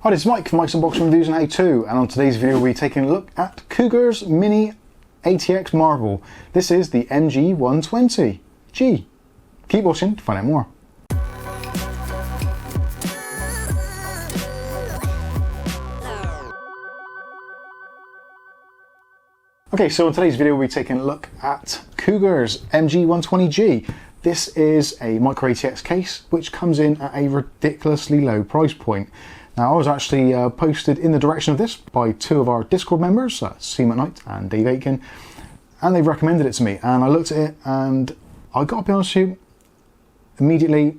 Hi, this is Mike from Mike's Unboxing Reviews and How To, and on today's video we'll be taking a look at Cougar's mini ATX marvel. This is the MG120G. Keep watching to find out more. Okay, so in today's video we'll be taking a look at Cougar's MG120G. This is a micro-ATX case which comes in at a ridiculously low price point. Now, I was actually posted in the direction of this by two of our Discord members, Seam at Night and Dave Aitken, and they recommended it to me. And I looked at it, and I got to be honest with you, immediately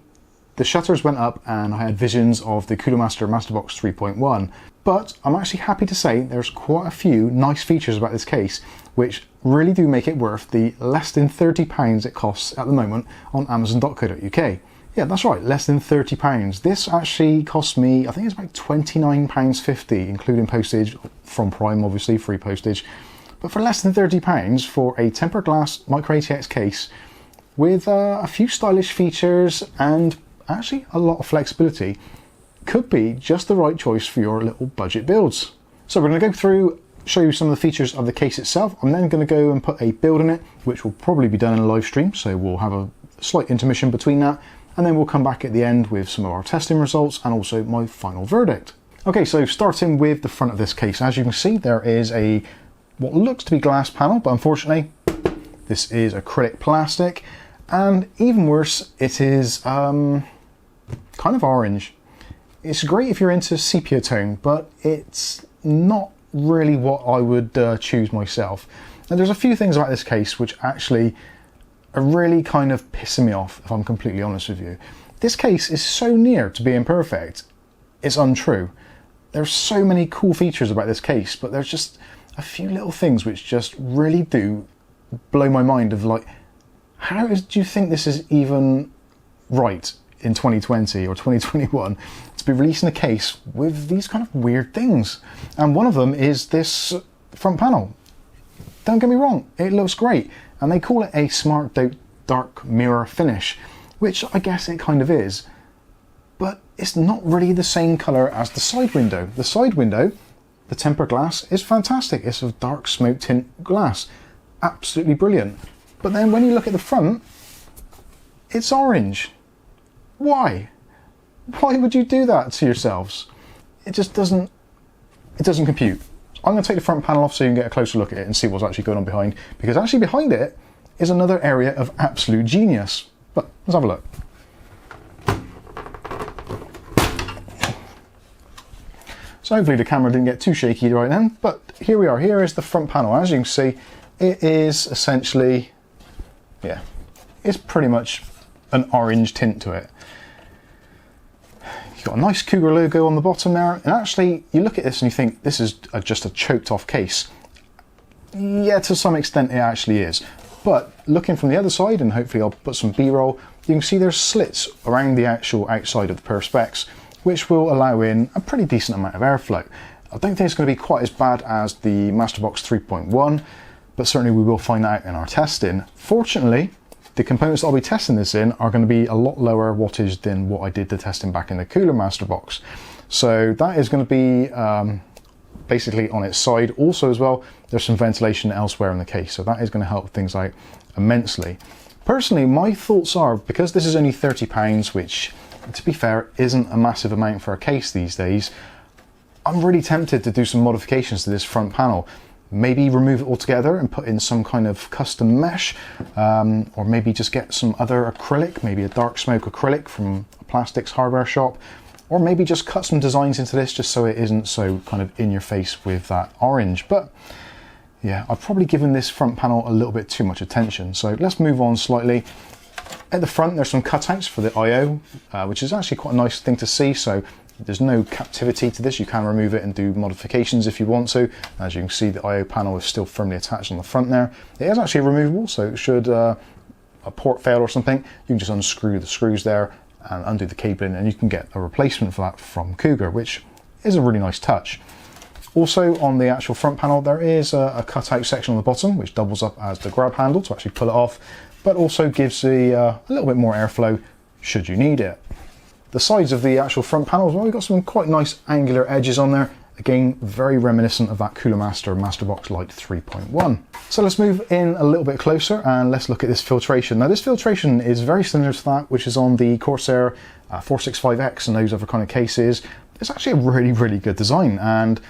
the shutters went up, and I had visions of the Cooler Masterbox 3.1. But I'm actually happy to say there's quite a few nice features about this case, which really do make it worth the less than £30 it costs at the moment on Amazon.co.uk. Yeah, that's right, less than £30. This actually cost me, I think it's about £29.50, including postage from Prime, obviously, free postage. But for less than £30 for a tempered glass micro-ATX case with a few stylish features and actually a lot of flexibility, could be just the right choice for your little budget builds. So we're going to go through, show you some of the features of the case itself. I'm then going to go and put a build in it, which will probably be done in a live stream, so we'll have a slight intermission between that. And then we'll come back at the end with some of our testing results and also my final verdict. Okay, so starting with the front of this case, as you can see, there is a what looks to be glass panel, but unfortunately this is acrylic plastic, and even worse, it is kind of orange. It's great if you're into sepia tone, but it's not really what I would choose myself. Now, there's a few things about this case which actually are really kind of pissing me off, if I'm completely honest with you. This case is so near to being perfect, it's untrue. There's so many cool features about this case, but there's just a few little things which just really do blow my mind of like, how do you think this is even right in 2020 or 2021 to be releasing a case with these kind of weird things? And one of them is this front panel. Don't get me wrong, it looks great. And they call it a smart dark mirror finish, which I guess it kind of is. But it's not really the same colour as the side window. The side window, the tempered glass, is fantastic. It's a dark smoke tint glass. Absolutely brilliant. But then when you look at the front, it's orange. Why? Why would you do that to yourselves? It just doesn't compute. I'm going to take the front panel off so you can get a closer look at it and see what's actually going on behind, because actually behind it is another area of absolute genius. But let's have a look. So hopefully the camera didn't get too shaky right then, but here we are. Here is the front panel. As you can see, it is essentially, yeah, it's pretty much an orange tint to it. You've got a nice Cougar logo on the bottom there, and actually you look at this and you think this is just a choked off case. Yeah, to some extent it actually is, but looking from the other side, and hopefully I'll put some B-roll, you can see there's slits around the actual outside of the perspex, which will allow in a pretty decent amount of airflow. I don't think it's going to be quite as bad as the Masterbox 3.1, but certainly we will find out in our testing. Fortunately, the components that I'll be testing this in are going to be a lot lower wattage than what I did the testing back in the Cooler Masterbox. So that is going to be basically on its side. Also as well, there's some ventilation elsewhere in the case, so that is going to help things out immensely. Personally, my thoughts are, because this is only £30, which to be fair isn't a massive amount for a case these days, I'm really tempted to do some modifications to this front panel. Maybe remove it altogether and put in some kind of custom mesh, or maybe just get some other acrylic, maybe a dark smoke acrylic from a plastics hardware shop, or maybe just cut some designs into this just so it isn't so kind of in your face with that orange. But yeah, I've probably given this front panel a little bit too much attention, so let's move on slightly. At the front there's some cutouts for the I/O, which is actually quite a nice thing to see. So there's no captivity to this, you can remove it and do modifications if you want to. As you can see, the I/O panel is still firmly attached on the front there. It is actually removable, so should a port fail or something, you can just unscrew the screws there and undo the cabling, and you can get a replacement for that from Cougar, which is a really nice touch. Also on the actual front panel there is a cutout section on the bottom which doubles up as the grab handle to actually pull it off, but also gives a little bit more airflow should you need it. The sides of the actual front panels, well, we've got some quite nice angular edges on there. Again, very reminiscent of that Cooler Master Masterbox Lite 3.1. So let's move in a little bit closer and let's look at this filtration. Now this filtration is very similar to that which is on the Corsair 465X and those other kind of cases. It's actually a really good design, and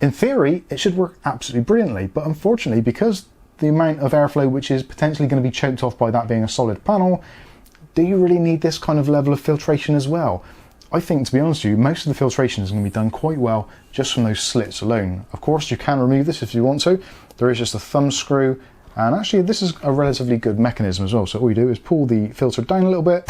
in theory it should work absolutely brilliantly, but unfortunately, because the amount of airflow which is potentially going to be choked off by that being a solid panel, do you really need this kind of level of filtration as well? I think, to be honest with you, most of the filtration is going to be done quite well just from those slits alone. Of course, you can remove this if you want to. There is just a thumb screw, and actually this is a relatively good mechanism as well. So all you do is pull the filter down a little bit,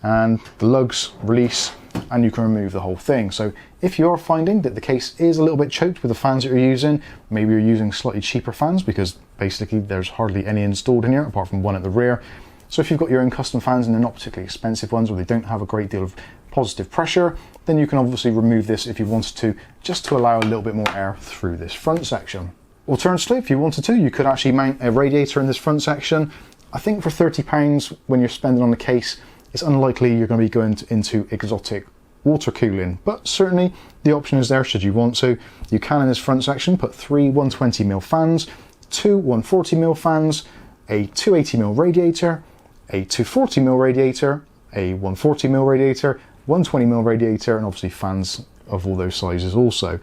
and the lugs release, and you can remove the whole thing. So if you're finding that the case is a little bit choked with the fans that you're using, maybe you're using slightly cheaper fans because basically there's hardly any installed in here apart from one at the rear. So if you've got your own custom fans and they're not particularly expensive ones, or they don't have a great deal of positive pressure, then you can obviously remove this if you wanted to, just to allow a little bit more air through this front section. Alternatively, if you wanted to, you could actually mount a radiator in this front section. I think for £30 when you're spending on the case, it's unlikely you're going to be going into exotic water cooling, but certainly the option is there should you want to. You can, in this front section, put 3 120mm fans, 2 140mm fans, a 280mm radiator, a 240mm radiator, a 140mm radiator, 120mm radiator, and obviously fans of all those sizes also.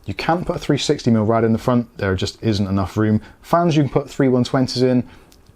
You can't put a 360mm rad in the front, there just isn't enough room. Fans you can put 3 120s in,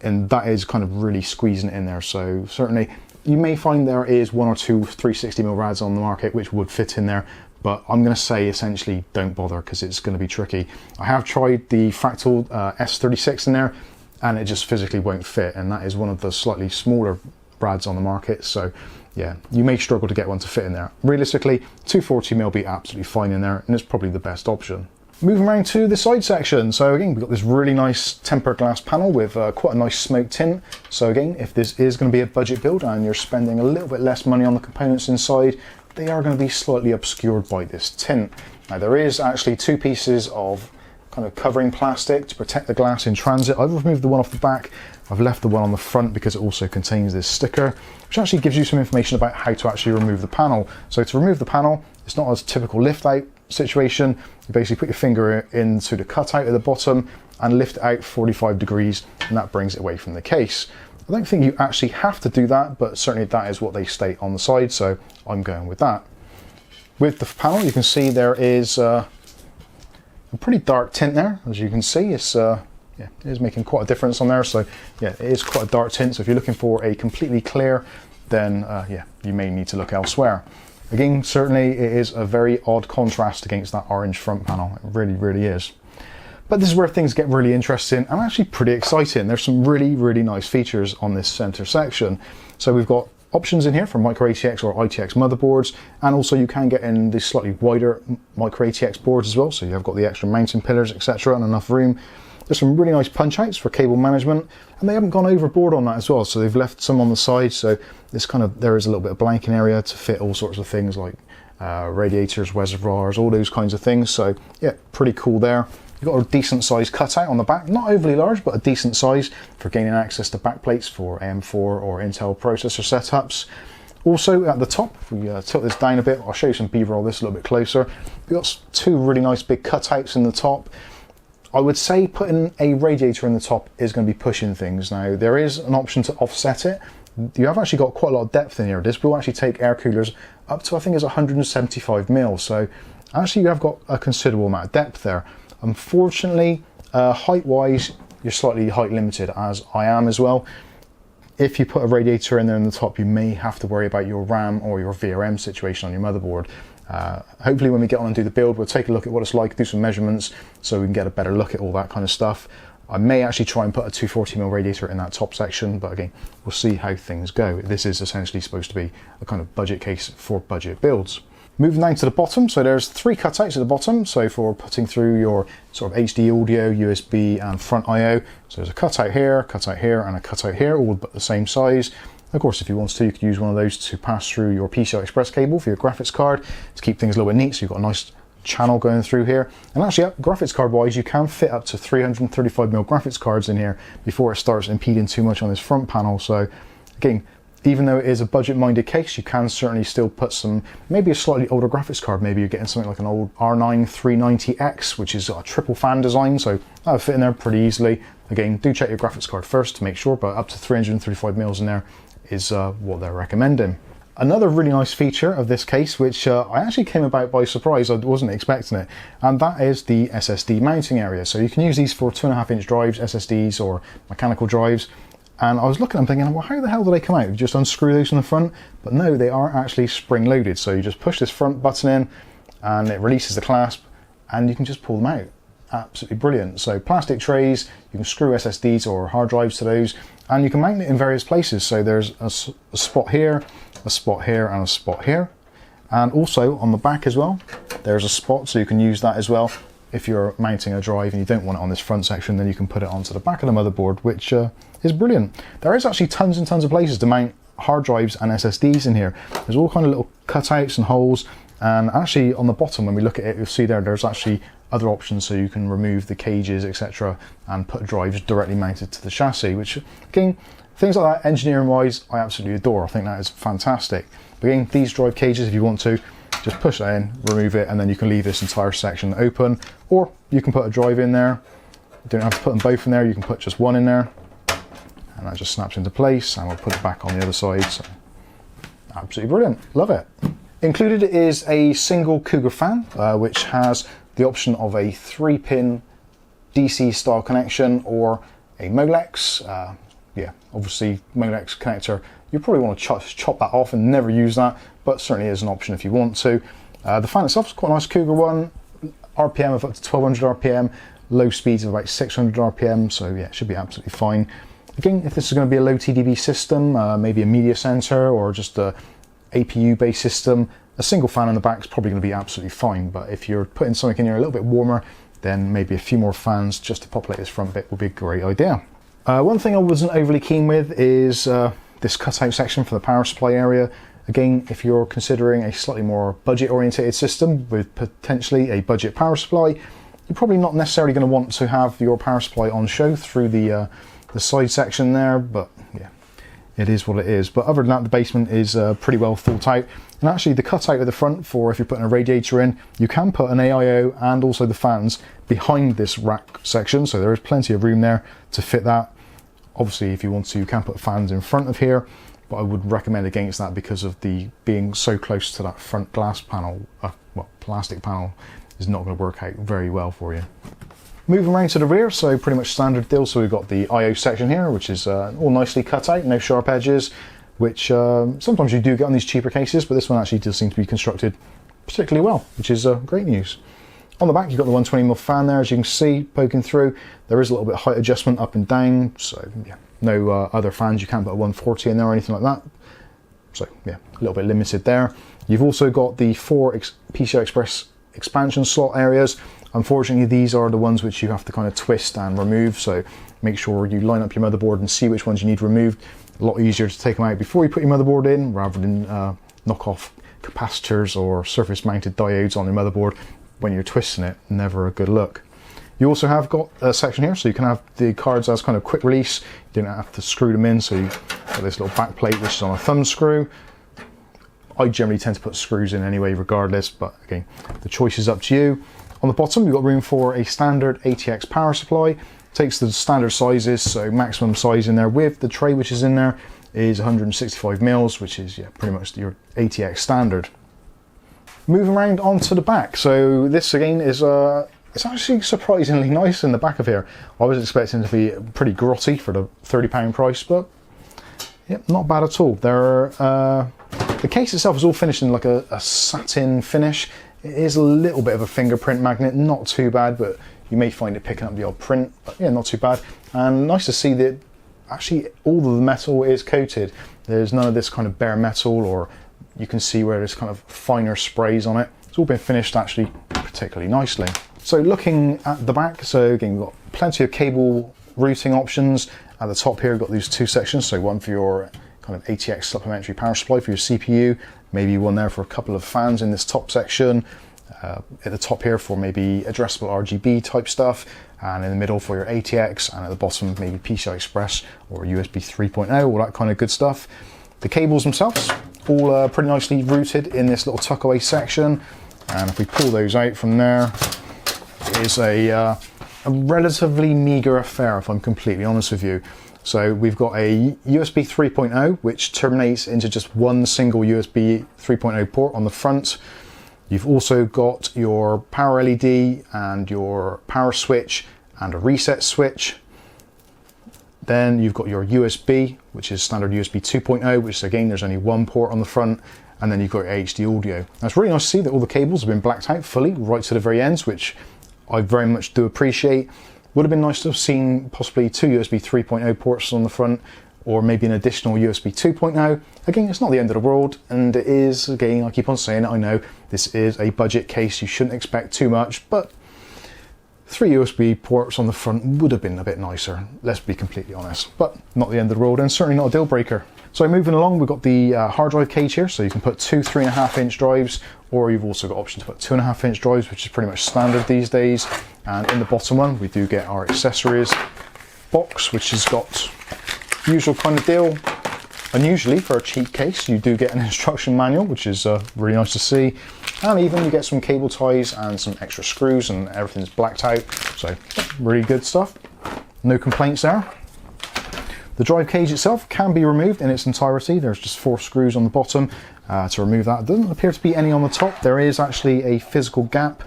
and that is kind of really squeezing it in there, so certainly you may find there is 1 or 2 360mm rads on the market which would fit in there, but I'm going to say essentially don't bother because it's going to be tricky. I have tried the Fractal S36 in there and it just physically won't fit, and that is one of the slightly smaller rads on the market, so yeah, you may struggle to get one to fit in there. Realistically, 240mm will be absolutely fine in there, and it's probably the best option. Moving around to the side section, so again we've got this really nice tempered glass panel with quite a nice smoke tint. So again, if this is going to be a budget build and you're spending a little bit less money on the components inside, they are going to be slightly obscured by this tint. Now there is actually 2 pieces of kind of covering plastic to protect the glass in transit. I've removed the one off the back, I've left the one on the front because it also contains this sticker, which actually gives you some information about how to actually remove the panel. So to remove the panel, it's not a typical lift out situation. You basically put your finger into the cutout at the bottom and lift it out 45 degrees, and that brings it away from the case. I don't think you actually have to do that, but certainly that is what they state on the side, so I'm going with that. With the panel, you can see there is a pretty dark tint there. As you can see, it's yeah, it is making quite a difference on there. So yeah, it is quite a dark tint. So if you're looking for a completely clear, then yeah, you may need to look elsewhere. Again, certainly it is a very odd contrast against that orange front panel. It really is. But this is where things get really interesting and actually pretty exciting. There's some really nice features on this center section. So we've got options in here for micro-ATX or ITX motherboards, and also you can get in the slightly wider micro-ATX boards as well. So you have got the extra mounting pillars, etc., and enough room. There's some really nice punch outs for cable management, and they haven't gone overboard on that as well. So they've left some on the side, so this kind of, there is a little bit of blanking area to fit all sorts of things like radiators, reservoirs, all those kinds of things. So yeah, pretty cool there. You've got a decent size cutout on the back, not overly large, but a decent size for gaining access to backplates for AM4 or Intel processor setups. Also at the top, if we tilt this down a bit, I'll show you some B-roll this a little bit closer. We've got 2 really nice big cutouts in the top. I would say putting a radiator in the top is going to be pushing things. Now there is an option to offset it. You have actually got quite a lot of depth in here. This will actually take air coolers up to, I think it's 175mm. So actually you have got a considerable amount of depth there. Unfortunately, height-wise, you're slightly height limited, as I am as well. If you put a radiator in there in the top, you may have to worry about your RAM or your VRM situation on your motherboard. Hopefully when we get on and do the build, we'll take a look at what it's like, do some measurements so we can get a better look at all that kind of stuff. I may actually try and put a 240mm radiator in that top section, but again, we'll see how things go. This is essentially supposed to be a kind of budget case for budget builds. Moving down to the bottom, so there's 3 cutouts at the bottom, so for putting through your sort of HD audio, USB and front I/O. So there's a cutout here, and a cutout here, all but the same size. Of course, if you want to, you could use one of those to pass through your PCI Express cable for your graphics card to keep things a little bit neat, so you've got a nice channel going through here. And actually, graphics card wise, you can fit up to 335mm graphics cards in here before it starts impeding too much on this front panel. So again, Even though it is a budget-minded case, you can certainly still put some, maybe a slightly older graphics card. Maybe you're getting something like an old R9 390X, which is a triple fan design, so that'll fit in there pretty easily. Again, do check your graphics card first to make sure, but up to 335 mils in there is what they're recommending. Another really nice feature of this case, which I actually came about by surprise, I wasn't expecting it, and that is the SSD mounting area. So you can use these for 2.5-inch drives, SSDs, or mechanical drives. And I was looking, I'm thinking, well, how the hell do they come out? You just unscrew those from the front? But no, they are actually spring-loaded. So you just push this front button in, and it releases the clasp, and you can just pull them out. Absolutely brilliant. So plastic trays, you can screw SSDs or hard drives to those, and you can mount it in various places. So there's a spot here, a spot here, and a spot here. And also on the back as well, there's a spot, so you can use that as well. If you're mounting a drive and you don't want it on this front section, then you can put it onto the back of the motherboard, which is brilliant. There is actually tons and tons of places to mount hard drives and SSDs in here. There's all kind of little cutouts and holes, and actually on the bottom, when we look at it, you'll see there's actually other options, so you can remove the cages, etc., and put drives directly mounted to the chassis, which, again, things like that, engineering wise, I absolutely adore. I think that is fantastic. But again, these drive cages, if you want to, just push that in, remove it, and then you can leave this entire section open, or you can put a drive in there. You don't have to put them both in there, you can put just one in there, and that just snaps into place, and we'll put it back on the other side. So absolutely brilliant, love it. Included is a single Cougar fan, which has the option of a 3-pin DC style connection or a Molex. Yeah, obviously Molex connector, you probably want to chop that off and never use that, but certainly is an option if you want to. The fan itself is quite a nice Cougar one, RPM of up to 1200 RPM, low speeds of about 600 RPM, so yeah, it should be absolutely fine. Again, if this is going to be a low TDP system, maybe a media center or just a APU based system, a single fan in the back is probably going to be absolutely fine. But if you're putting something in here a little bit warmer, then maybe a few more fans just to populate this front bit would be a great idea. One thing I wasn't overly keen with is this cutout section for the power supply area. Again, if you're considering a slightly more budget orientated system with potentially a budget power supply, you're probably not necessarily going to want to have your power supply on show through the side section there, but yeah, it is what it is. But other than that, the basement is pretty well thought out. And actually the cutout at the front for if you're putting a radiator in, you can put an AIO and also the fans behind this rack section, so there is plenty of room there to fit that. Obviously, if you want to, you can put fans in front of here, but I would recommend against that because of the being so close to that front glass panel, well, plastic panel, is not going to work out very well for you. Moving around to the rear, so pretty much standard deal. So we've got the I/O section here, which is all nicely cut out, no sharp edges, which sometimes you do get on these cheaper cases, but this one actually does seem to be constructed particularly well, which is great news. On the back, you've got the 120mm fan there, as you can see, poking through. There is a little bit of height adjustment up and down, so yeah, no other fans. You can't put a 140 in there or anything like that. So yeah, a little bit limited there. You've also got the 4 PCI Express expansion slot areas. Unfortunately, these are the ones which you have to kind of twist and remove, so make sure you line up your motherboard and see which ones you need removed. A lot easier to take them out before you put your motherboard in, rather than knock off capacitors or surface mounted diodes on your motherboard when you're twisting it. Never a good look. You also have got a section here, so you can have the cards as kind of quick release. You don't have to screw them in, so you've got this little back plate which is on a thumb screw. I generally tend to put screws in anyway regardless, but again, the choice is up to you. On the bottom, you've got room for a standard ATX power supply. Takes the standard sizes, so maximum size in there with the tray which is in there is 165 mils, which is yeah, pretty much your ATX standard. Moving around onto the back, so this again is it's actually surprisingly nice in the back of here. I was expecting it to be pretty grotty for the £30 price, but yeah, not bad at all. The case itself is all finished in like a satin finish. It is a little bit of a fingerprint magnet, not too bad, but you may find it picking up the odd print, but yeah, not too bad. And nice to see that actually all of the metal is coated. There's none of this kind of bare metal, or you can see where there's kind of finer sprays on it. It's all been finished actually particularly nicely. So looking at the back, so again, we've got plenty of cable routing options. At the top here, we've got these 2 sections. So one for your kind of ATX supplementary power supply for your CPU, maybe one there for a couple of fans in this top section. At the top here for maybe addressable RGB type stuff, and in the middle for your ATX, and at the bottom maybe PCI Express or USB 3.0, all that kind of good stuff. The cables themselves, all pretty nicely routed in this little tuckaway section. And if we pull those out from there, it is a relatively meager affair, if I'm completely honest with you. So we've got a USB 3.0, which terminates into just one single USB 3.0 port on the front. You've also got your power LED and your power switch and a reset switch. Then you've got your USB, which is standard USB 2.0, which again, there's only one port on the front. And then you've got your HD audio. Now it's really nice to see that all the cables have been blacked out fully, right to the very ends, which I very much do appreciate. Would have been nice to have seen possibly two USB 3.0 ports on the front, or maybe an additional USB 2.0. Again, it's not the end of the world, and it is, again, I keep on saying it, I know this is a budget case, you shouldn't expect too much, but 3 USB ports on the front would have been a bit nicer, let's be completely honest, but not the end of the world, and certainly not a deal breaker. So moving along, we've got the hard drive cage here, so you can put two 3.5-inch drives, or you've also got option to put 2.5-inch drives, which is pretty much standard these days. And in the bottom one, we do get our accessories box, which has got usual kind of deal. Unusually for a cheap case, you do get an instruction manual, which is really nice to see. And even you get some cable ties and some extra screws, and everything's blacked out. So really good stuff. No complaints there. The drive cage itself can be removed in its entirety. There's just 4 screws on the bottom to remove that. There doesn't appear to be any on the top. There is actually a physical gap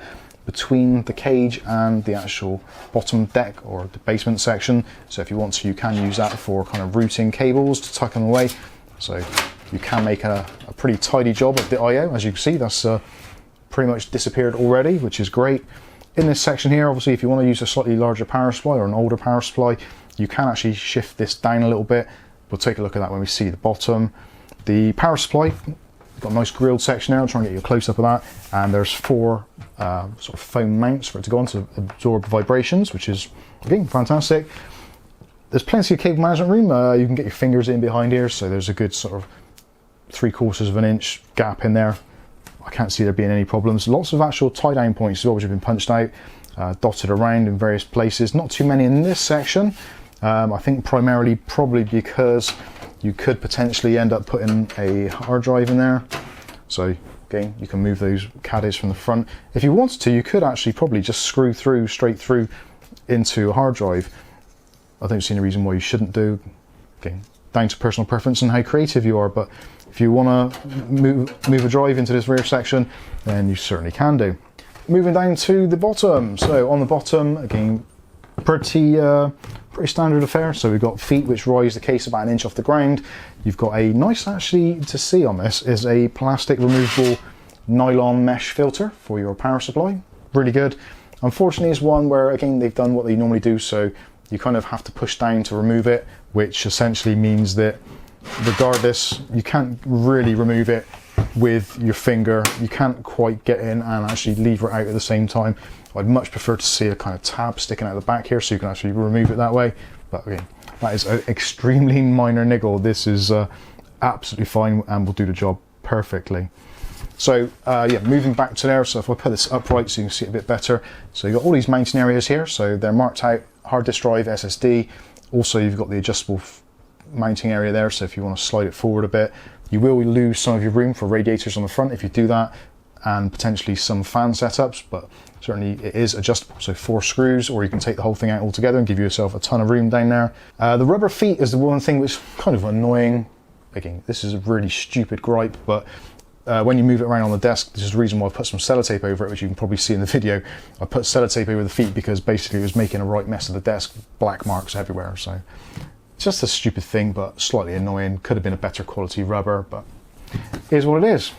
between the cage and the actual bottom deck or the basement section. So if you want to, you can use that for kind of routing cables to tuck them away. So you can make a pretty tidy job of the I/O. As you can see, that's pretty much disappeared already, which is great. In this section here, obviously, if you want to use a slightly larger power supply or an older power supply, you can actually shift this down a little bit. We'll take a look at that when we see the bottom. The power supply, got a nice grilled section there. I'll try and get you a close-up of that. And there's 4 sort of foam mounts for it to go on to absorb vibrations, which is, again, fantastic. There's plenty of cable management room. You can get your fingers in behind here, so there's a good sort of 3/4 of an inch gap in there. I can't see there being any problems. Lots of actual tie-down points as well, which have been punched out, dotted around in various places. Not too many in this section. I think primarily probably because you could potentially end up putting a hard drive in there. So again, you can move those caddies from the front. If you wanted to, you could actually probably just screw through straight through into a hard drive. I don't see any reason why you shouldn't do. Again, down to personal preference and how creative you are, but if you want to move a drive into this rear section, then you certainly can do. Moving down to the bottom. So on the bottom, again, pretty standard affair. So we've got feet which rise the case about 1 inch off the ground. You've got a nice, actually to see on this, is a plastic removable nylon mesh filter for your power supply. Really good. Unfortunately, it's one where, again, they've done what they normally do, so you kind of have to push down to remove it, which essentially means that regardless, you can't really remove it with your finger. You can't quite get in and actually lever it out at the same time. I'd much prefer to see a kind of tab sticking out the back here so you can actually remove it that way. But again, that is an extremely minor niggle. This is absolutely fine and will do the job perfectly. So yeah, moving back to there, so if I put this upright so you can see it a bit better. So you've got all these mounting areas here, so they're marked out: hard disk drive, SSD. Also you've got the adjustable mounting area there, so if you want to slide it forward a bit. You will lose some of your room for radiators on the front if you do that, and potentially some fan setups, but certainly it is adjustable, so 4 screws, or you can take the whole thing out altogether and give yourself a ton of room down there. The rubber feet is the one thing which is kind of annoying. Again, this is a really stupid gripe, but when you move it around on the desk, this is the reason why I put some sellotape over it, which you can probably see in the video. I put sellotape over the feet because basically it was making a right mess of the desk, black marks everywhere. So just a stupid thing, but slightly annoying. Could have been a better quality rubber, but it is what it is.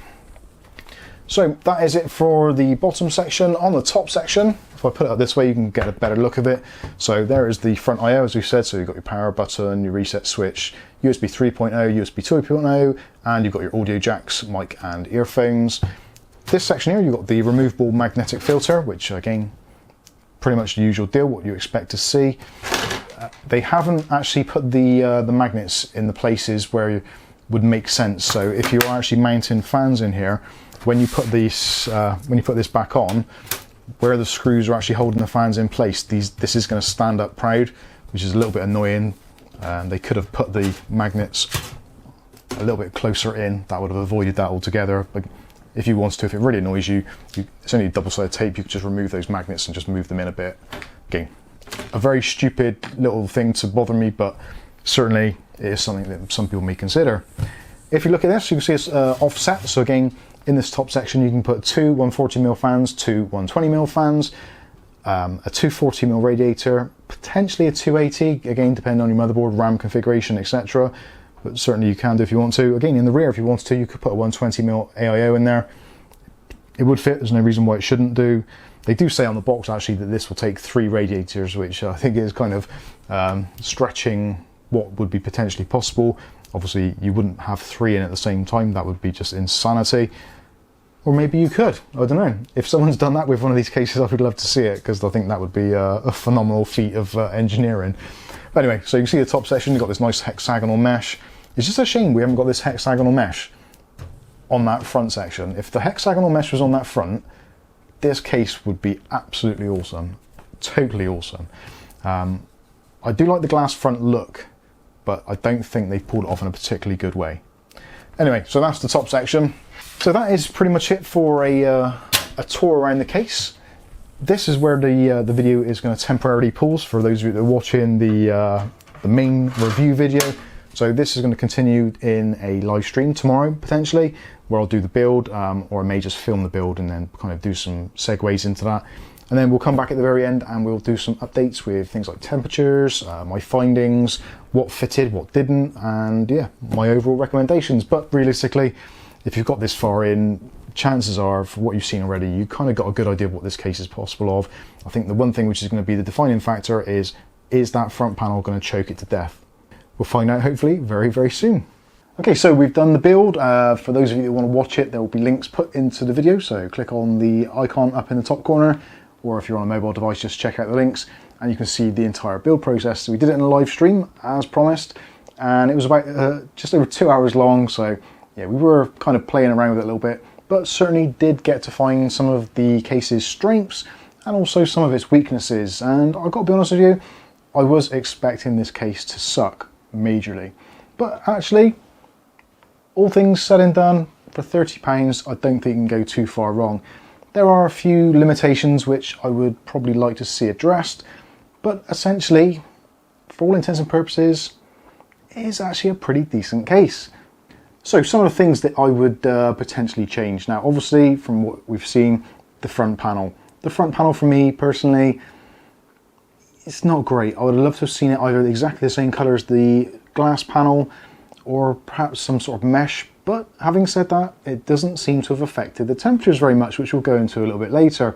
So that is it for the bottom section. On the top section, if I put it up this way, you can get a better look of it. So there is the front I/O, as we said. So you've got your power button, your reset switch, USB 3.0, USB 2.0, and you've got your audio jacks, mic and earphones. This section here, you've got the removable magnetic filter, which again, pretty much the usual deal, what you expect to see. They haven't actually put the magnets in the places where it would make sense. So if you're actually mounting fans in here, when you put this back on, where the screws are actually holding the fans in place, this is going to stand up proud, which is a little bit annoying. They could have put the magnets a little bit closer in, that would have avoided that altogether. But if you wanted to, if it really annoys you, it's only double-sided tape, you could just remove those magnets and just move them in a bit. Again, a very stupid little thing to bother me, but certainly it is something that some people may consider. If you look at this, you can see it's offset. So again, in this top section, you can put two 140mm fans, two 120mm fans, a 240mm radiator, potentially a 280, again, depending on your motherboard, RAM configuration, etc. But certainly you can do if you want to. Again, in the rear, if you wanted to, you could put a 120mm AIO in there. It would fit, there's no reason why it shouldn't do. They do say on the box, actually, that this will take 3 radiators, which I think is kind of stretching what would be potentially possible. Obviously, you wouldn't have 3 in at the same time. That would be just insanity. Or maybe you could, I don't know. If someone's done that with one of these cases, I would love to see it, because I think that would be a phenomenal feat of engineering. But anyway, so you can see the top section, you've got this nice hexagonal mesh. It's just a shame we haven't got this hexagonal mesh on that front section. If the hexagonal mesh was on that front, this case would be absolutely awesome. Totally awesome. I do like the glass front look, but I don't think they've pulled it off in a particularly good way. Anyway, so that's the top section. So that is pretty much it for a tour around the case. This is where the video is going to temporarily pause for those of you that are watching the main review video. So this is going to continue in a live stream tomorrow, potentially, where I'll do the build, or I may just film the build and then kind of do some segues into that. And then we'll come back at the very end and we'll do some updates with things like temperatures, my findings, what fitted, what didn't, and yeah, my overall recommendations. But realistically, if you've got this far in, chances are, for what you've seen already, you kind of got a good idea of what this case is possible of. I think the one thing which is going to be the defining factor is that front panel going to choke it to death? We'll find out hopefully very, very soon. Okay, so we've done the build. For those of you that want to watch it, there will be links put into the video, so click on the icon up in the top corner, or if you're on a mobile device, just check out the links and you can see the entire build process. So we did it in a live stream as promised, and it was about just over 2 hours long, so yeah, we were kind of playing around with it a little bit, but certainly did get to find some of the case's strengths and also some of its weaknesses. And I've got to be honest with you, I was expecting this case to suck majorly, but actually, all things said and done, for £30, I don't think you can go too far wrong. There are a few limitations which I would probably like to see addressed, but essentially, for all intents and purposes, it is actually a pretty decent case. So some of the things that I would potentially change. Now, obviously, from what we've seen, the front panel. The front panel for me, personally, it's not great. I would love to have seen it either exactly the same colour as the glass panel, or perhaps some sort of mesh. But having said that, it doesn't seem to have affected the temperatures very much, which we'll go into a little bit later.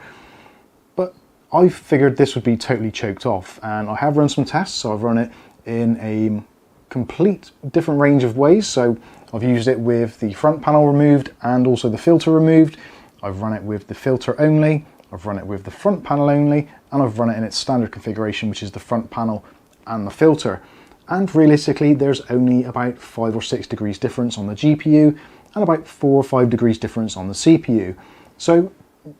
But I figured this would be totally choked off, and I have run some tests. So I've run it in a complete different range of ways. So I've used it with the front panel removed and also the filter removed. I've run it with the filter only, I've run it with the front panel only, and I've run it in its standard configuration, which is the front panel and the filter. And realistically, there's only about 5 or 6 degrees difference on the GPU and about 4 or 5 degrees difference on the CPU. So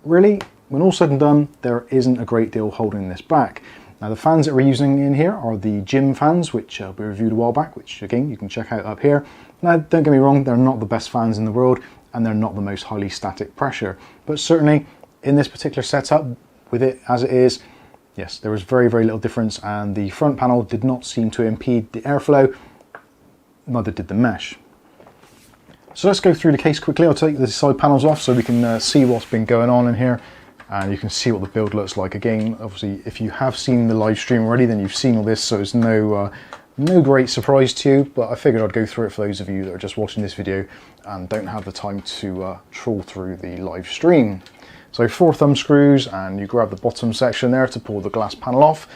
really, when all said and done, there isn't a great deal holding this back. Now, the fans that we're using in here are the GIM fans, which we reviewed a while back, which again, you can check out up here. Now, don't get me wrong, they're not the best fans in the world, and they're not the most highly static pressure. But certainly, in this particular setup, with it as it is, yes, there was very, very little difference, and the front panel did not seem to impede the airflow, neither did the mesh. So let's go through the case quickly. I'll take the side panels off so we can see what's been going on in here, and you can see what the build looks like. Again, obviously, if you have seen the live stream already, then you've seen all this, so it's no great surprise to you, but I figured I'd go through it for those of you that are just watching this video and don't have the time to trawl through the live stream. So 4 thumb screws, and you grab the bottom section there to pull the glass panel off,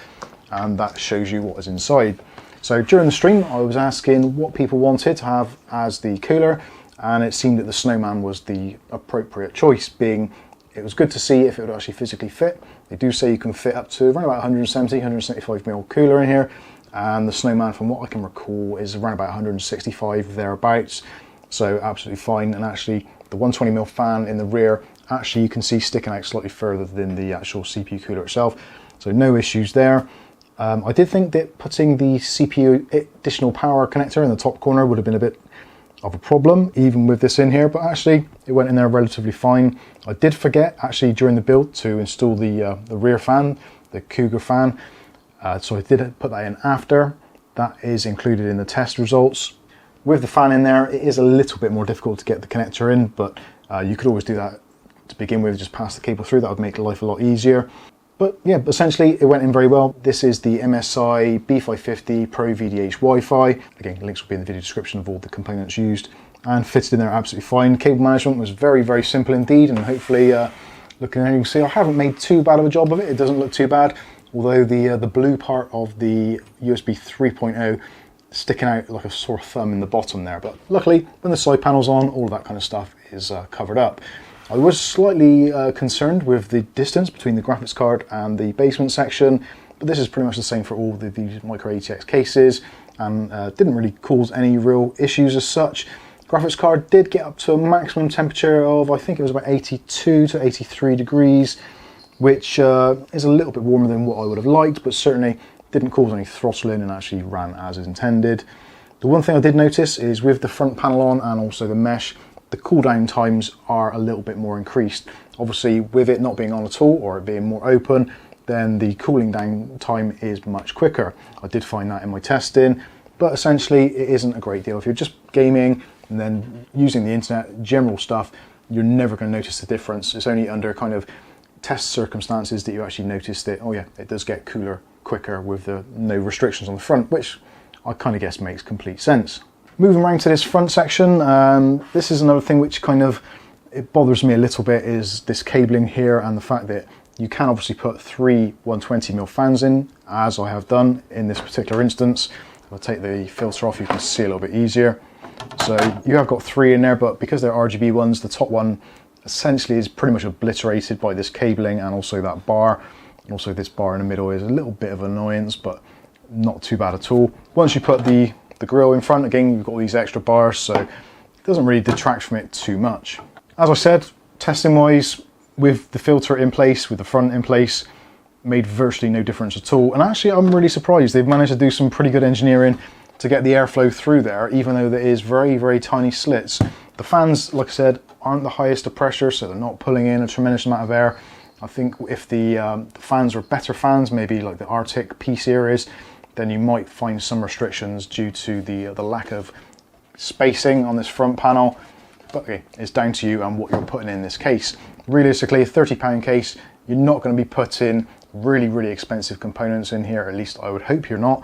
and that shows you what is inside. So during the stream, I was asking what people wanted to have as the cooler, and it seemed that the Snowman was the appropriate choice, being it was good to see if it would actually physically fit. They do say you can fit up to around about 175mm cooler in here, and the Snowman, from what I can recall, is around about 165 thereabouts, so absolutely fine. And actually the 120mm fan in the rear, actually you can see sticking out slightly further than the actual CPU cooler itself, so no issues there. I did think that putting the CPU additional power connector in the top corner would have been a bit of a problem, even with this in here, but actually it went in there relatively fine. I did forget actually during the build to install the rear fan, the Cougar fan, so I did put that in after. That is included in the test results. With the fan in there, it is a little bit more difficult to get the connector in, but you could always do that to begin with, just pass the cable through. That would make life a lot easier. But yeah, essentially it went in very well. This is the MSI B550 Pro VDH Wi-Fi. Again, links will be in the video description of all the components used, and fitted in there absolutely fine. Cable management was very, very simple indeed, and hopefully looking at it, you can see I haven't made too bad of a job of it. It doesn't look too bad, although the blue part of the USB 3.0 sticking out like a sore thumb in the bottom there. But luckily, when the side panel's on, all of that kind of stuff is covered up. I was slightly concerned with the distance between the graphics card and the basement section, but this is pretty much the same for all these micro-ATX cases, and didn't really cause any real issues as such. Graphics card did get up to a maximum temperature of, I think it was about 82 to 83 degrees, which is a little bit warmer than what I would have liked, but certainly didn't cause any throttling and actually ran as intended. The one thing I did notice is with the front panel on and also the mesh, the cooldown times are a little bit more increased. Obviously, with it not being on at all or it being more open, then the cooling down time is much quicker. I did find that in my testing, but essentially it isn't a great deal. If you're just gaming and then using the internet, general stuff, you're never going to notice the difference. It's only under kind of test circumstances that you actually notice that, oh yeah, it does get cooler quicker with the no restrictions on the front, which I kind of guess makes complete sense. Moving around to this front section, this is another thing which kind of, it bothers me a little bit, is this cabling here and the fact that you can obviously put 3 120mm fans in, as I have done in this particular instance. If I take the filter off, you can see a little bit easier. So you have got 3 in there, but because they're RGB ones, the top one essentially is pretty much obliterated by this cabling and also that bar. And also this bar in the middle is a little bit of annoyance, but not too bad at all. Once you put the grill in front, again, you've got these extra bars, so it doesn't really detract from it too much. As I said, testing wise, with the filter in place, with the front in place, made virtually no difference at all. And actually, I'm really surprised. They've managed to do some pretty good engineering to get the airflow through there, even though there is very, very tiny slits. The fans, like I said, aren't the highest of pressure, so they're not pulling in a tremendous amount of air. I think if the fans were better fans, maybe like the Arctic P series, then you might find some restrictions due to the lack of spacing on this front panel. But okay, it's down to you and what you're putting in this case. Realistically, a £30 case, you're not going to be putting really, really expensive components in here. At least I would hope you're not.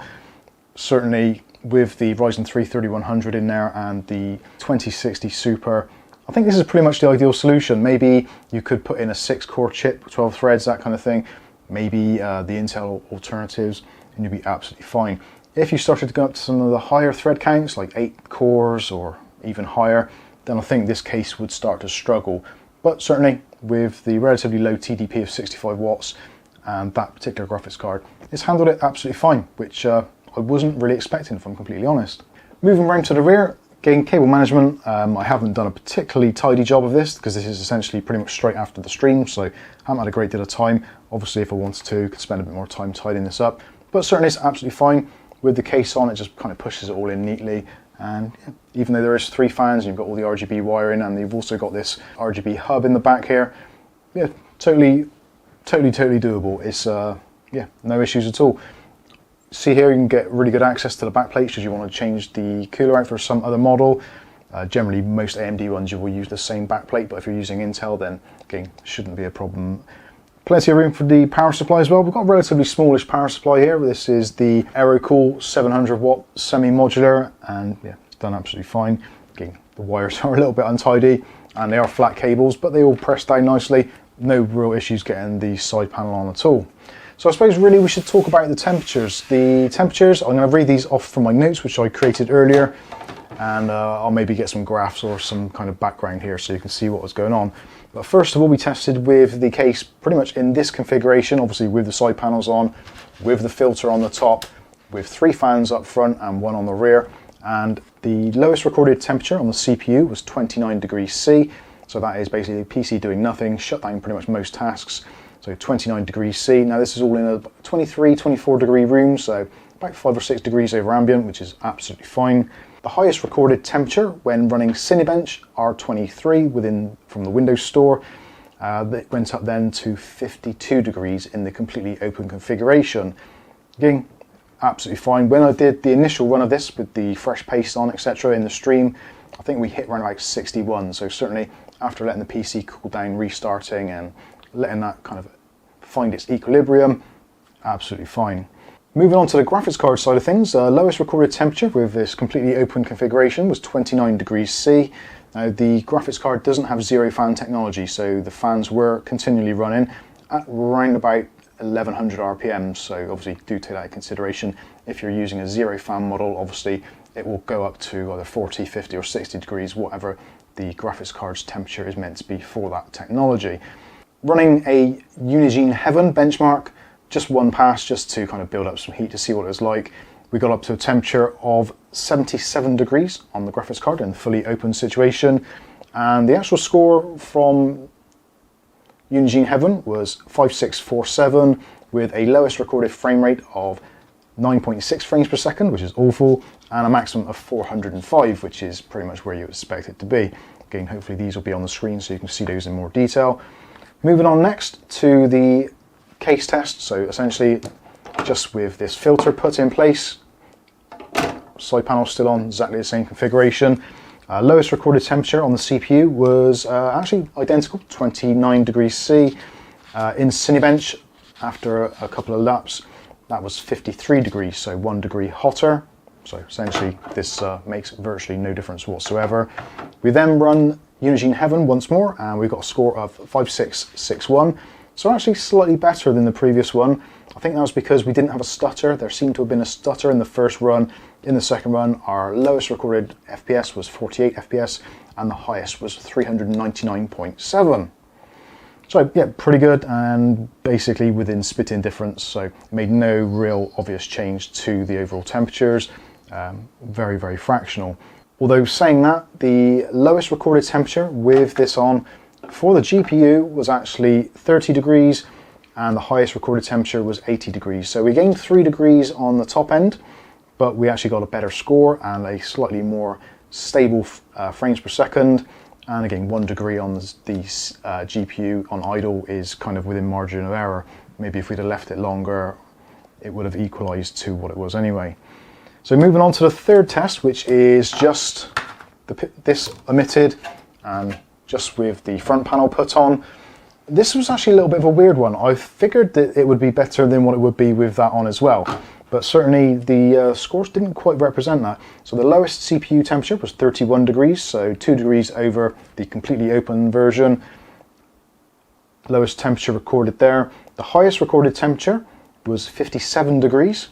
Certainly with the Ryzen 3 3100 in there and the 2060 Super, I think this is pretty much the ideal solution. Maybe you could put in a 6-core chip, 12 threads, that kind of thing. Maybe the Intel alternatives, and you'll be absolutely fine. If you started to go up to some of the higher thread counts, like 8 cores or even higher, then I think this case would start to struggle. But certainly with the relatively low TDP of 65 watts and that particular graphics card, it's handled it absolutely fine, which I wasn't really expecting, if I'm completely honest. Moving around to the rear, again, cable management, I haven't done a particularly tidy job of this because this is essentially pretty much straight after the stream, so I haven't had a great deal of time. Obviously, if I wanted to, I could spend a bit more time tidying this up. But certainly it's absolutely fine. With the case on, it just kind of pushes it all in neatly. And yeah, even though there is 3 fans, you've got all the RGB wiring, and you've also got this RGB hub in the back here. Yeah, totally doable. It's yeah, no issues at all. See here, you can get really good access to the backplate should you want to change the cooler out for some other model. Generally, most AMD ones you will use the same backplate, but if you're using Intel, then again, shouldn't be a problem. Plenty of room for the power supply as well. We've got a relatively smallish power supply here. This is the Aerocool 700 watt semi-modular, and yeah, it's done absolutely fine. Again, the wires are a little bit untidy and they are flat cables, but they all press down nicely. No real issues getting the side panel on at all. So I suppose really we should talk about the temperatures. The temperatures, I'm going to read these off from my notes, which I created earlier, and I'll maybe get some graphs or some kind of background here so you can see what was going on. But first of all, we tested with the case pretty much in this configuration, obviously with the side panels on, with the filter on the top, with 3 fans up front and 1 on the rear. And the lowest recorded temperature on the CPU was 29 degrees C. So that is basically the PC doing nothing, shut down pretty much most tasks. So 29 degrees C. Now this is all in a 23, 24 degree room, so about 5 or 6 degrees over ambient, which is absolutely fine. the highest recorded temperature when running Cinebench R23 from the Windows Store. That went up then to 52 degrees in the completely open configuration. Again, absolutely fine. When I did the initial run of this with the fresh paste on, etc. in the stream, I think we hit around like 61. So certainly after letting the PC cool down, restarting and letting that kind of find its equilibrium, absolutely fine. Moving on to the graphics card side of things, lowest recorded temperature with this completely open configuration was 29 degrees C. Now the graphics card doesn't have zero fan technology, so the fans were continually running at around about 1100 RPM, so obviously do take that into consideration. If you're using a zero fan model, obviously it will go up to either 40, 50 or 60 degrees, whatever the graphics card's temperature is meant to be for that technology. Running a Unigine Heaven benchmark, just one pass just to kind of build up some heat to see what it was like. We got up to a temperature of 77 degrees on the graphics card in the fully open situation, and the actual score from Unigine Heaven was 5647 with a lowest recorded frame rate of 9.6 frames per second, which is awful, and a maximum of 405, which is pretty much where you expect it to be. Again, hopefully these will be on the screen so you can see those in more detail. Moving on next to the case test, so essentially just with this filter put in place, side panel still on, exactly the same configuration. Lowest recorded temperature on the CPU was actually identical, 29 degrees C. In Cinebench, after a couple of laps, that was 53 degrees, so 1 degree hotter. So essentially this makes virtually no difference whatsoever. We then run Unigine Heaven once more, and we got a score of 5661. So actually slightly better than the previous one. I think that was because we didn't have a stutter. There seemed to have been a stutter in the first run. In the second run, our lowest recorded FPS was 48 FPS, and the highest was 399.7. So yeah, pretty good, and basically within spit-in difference, so made no real obvious change to the overall temperatures. Very, very fractional. Although saying that, the lowest recorded temperature with this on for the GPU was actually 30 degrees, and the highest recorded temperature was 80 degrees. So we gained 3 degrees on the top end, but we actually got a better score and a slightly more stable frames per second. And again, 1 degree on the GPU on idle is kind of within margin of error. Maybe if we'd have left it longer, it would have equalized to what it was anyway. So moving on to the third test, which is just this omitted and just with the front panel put on. This was actually a little bit of a weird one. I figured that it would be better than what it would be with that on as well, but certainly the scores didn't quite represent that. So the lowest CPU temperature was 31 degrees, so 2 degrees over the completely open version. Lowest temperature recorded there. The highest recorded temperature was 57 degrees,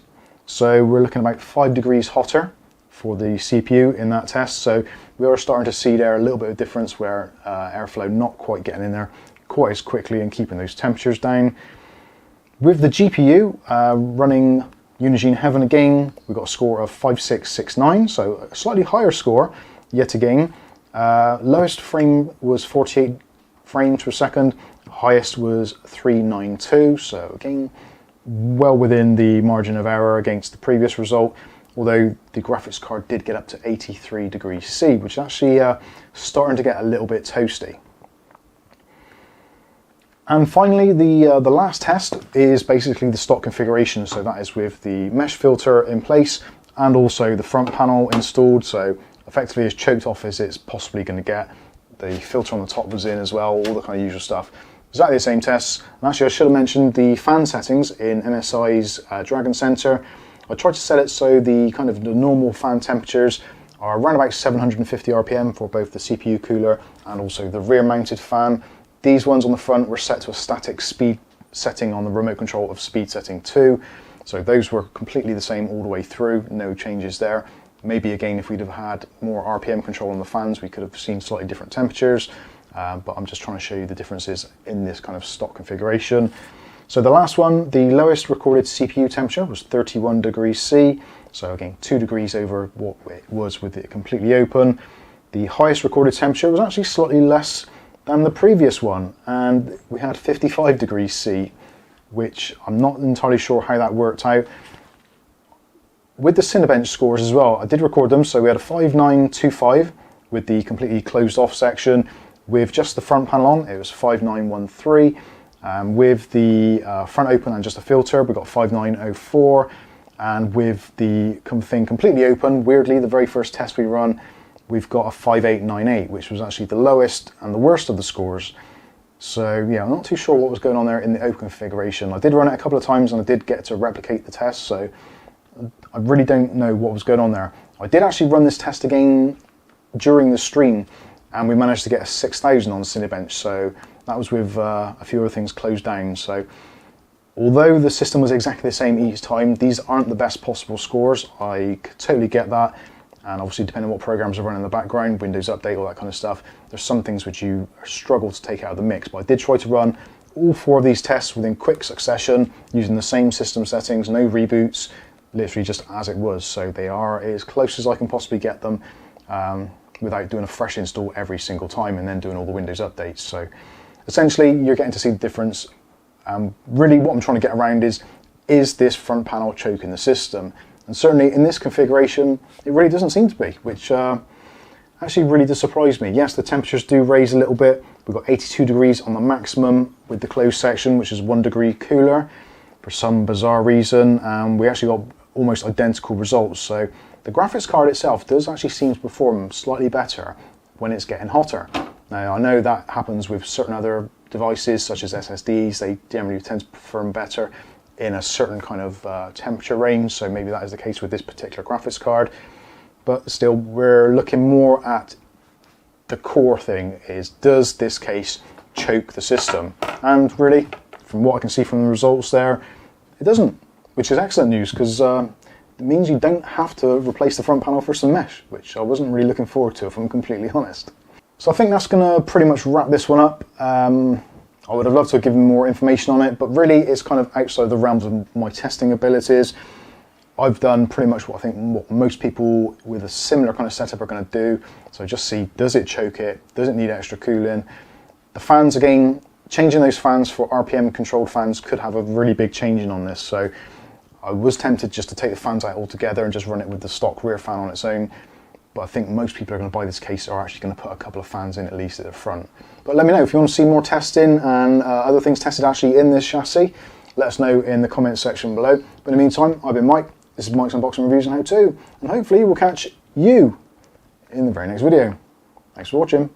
so we're looking about 5 degrees hotter for the CPU in that test. So we are starting to see there a little bit of difference where airflow not quite getting in there quite as quickly and keeping those temperatures down. With the GPU running Unigine Heaven again, we got a score of 5669, so a slightly higher score yet again. Lowest frame was 48 frames per second, highest was 392, so again well within the margin of error against the previous result, although the graphics card did get up to 83 degrees C, which is actually starting to get a little bit toasty. And finally, the last test is basically the stock configuration, so that is with the mesh filter in place and also the front panel installed, so effectively as choked off as it's possibly going to get. The filter on the top was in as well, all the kind of usual stuff. Exactly the same tests. And actually I should have mentioned the fan settings in MSI's Dragon Center. I tried to set it so the kind of the normal fan temperatures are around about 750 RPM for both the CPU cooler and also the rear mounted fan. These ones on the front were set to a static speed setting on the remote control of speed setting 2. So those were completely the same all the way through, no changes there. Maybe again, if we'd have had more RPM control on the fans, we could have seen slightly different temperatures, but I'm just trying to show you the differences in this kind of stock configuration. So the last one, the lowest recorded CPU temperature was 31 degrees C. So again, 2 degrees over what it was with it completely open. The highest recorded temperature was actually slightly less than the previous one, and we had 55 degrees C, which I'm not entirely sure how that worked out. with the Cinebench scores as well, I did record them. So we had a 5925 with the completely closed off section. With just the front panel on, it was 5913. With the front open and just a filter, we got 5904. And with the thing completely open, weirdly, the very first test we run, we've got a 5898, which was actually the lowest and the worst of the scores. So yeah, I'm not too sure what was going on there in the open configuration. I did run it a couple of times and I did get to replicate the test, so I really don't know what was going on there. I did actually run this test again during the stream, and we managed to get a 6000 on Cinebench, so that was with a few other things closed down. So although the system was exactly the same each time, these aren't the best possible scores. I totally get that, and obviously depending on what programs are running in the background, Windows Update, all that kind of stuff, there's some things which you struggle to take out of the mix. But I did try to run all 4 of these tests within quick succession using the same system settings, no reboots, literally just as it was. So they are as close as I can possibly get them without doing a fresh install every single time and then doing all the Windows updates. So essentially you're getting to see the difference. Really what I'm trying to get around is this front panel choking the system? And certainly in this configuration, it really doesn't seem to be, which actually really does surprise me. Yes, the temperatures do raise a little bit. We've got 82 degrees on the maximum with the closed section, which is 1 degree cooler for some bizarre reason. We actually got almost identical results. So the graphics card itself does actually seem to perform slightly better when it's getting hotter. Now I know that happens with certain other devices such as SSDs. They generally tend to perform better in a certain kind of temperature range, so maybe that is the case with this particular graphics card. But still, we're looking more at the core thing, is does this case choke the system? And really, from what I can see from the results there, it doesn't, which is excellent news, because it means you don't have to replace the front panel for some mesh, which I wasn't really looking forward to, if I'm completely honest. So I think that's going to pretty much wrap this one up. I would have loved to have given more information on it, but really it's kind of outside the realms of my testing abilities. I've done pretty much what I think what most people with a similar kind of setup are going to do. So just see, does it choke it? Does it need extra cooling? The fans, again, changing those fans for RPM controlled fans could have a really big change in on this. So I was tempted just to take the fans out altogether and just run it with the stock rear fan on its own. But I think most people are going to buy this case are actually going to put a couple of fans in at least at the front. But let me know if you want to see more testing and other things tested actually in this chassis. Let us know in the comments section below. But in the meantime, I've been Mike. This is Mike's Unboxing Reviews and How To. And hopefully we'll catch you in the very next video. Thanks for watching.